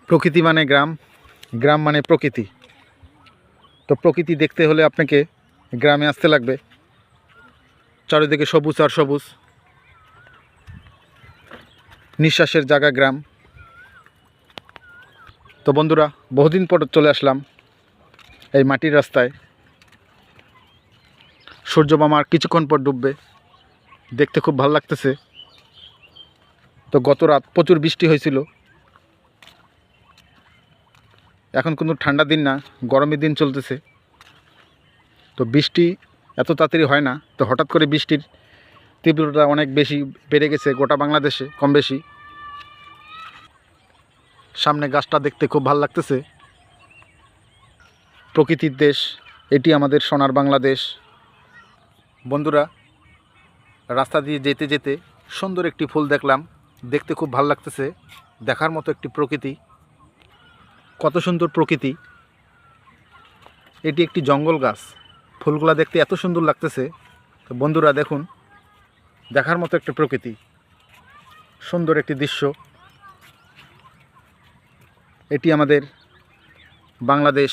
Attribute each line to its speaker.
Speaker 1: প্রকৃতি মানে গ্রাম, গ্রাম মানে প্রকৃতি। তো প্রকৃতি দেখতে হলে আপনাকে গ্রামে আসতে লাগবে। চারিদিকে সবুজ আর সবুজ, নিঃশ্বাসের জায়গা গ্রাম। তো বন্ধুরা, বহুদিন পর চলে আসলাম এই মাটির রাস্তায়। সূর্য মামার কিছুক্ষণ পর ডুববে, দেখতে খুব ভালো লাগতেছে। তো গত রাত প্রচুর বৃষ্টি হয়েছিল। এখন কিন্তু ঠান্ডা দিন না, গরমের দিন চলতেছে। তো বৃষ্টি এত তাড়াতাড়ি হয় না। তো হঠাৎ করে বৃষ্টির তীব্রতা অনেক বেশি বেড়ে গেছে গোটা বাংলাদেশে, কম বেশি। সামনে গাছটা দেখতে খুব ভালো লাগতেছে। প্রকৃতির দেশ, এটি আমাদের সোনার বাংলাদেশ। বন্ধুরা, রাস্তা দিয়ে যেতে যেতে সুন্দর একটি ফুল দেখলাম, দেখতে খুব ভালো লাগতেছে। দেখার মতো একটি প্রকৃতি, কত সুন্দর প্রকৃতি। এটি একটি জঙ্গল গাছ, ফুলগুলা দেখতে এত সুন্দর লাগতেছে। তো বন্ধুরা দেখুন, দেখার মতো একটা প্রকৃতি, সুন্দর একটি দৃশ্য। এটি আমাদের বাংলাদেশ।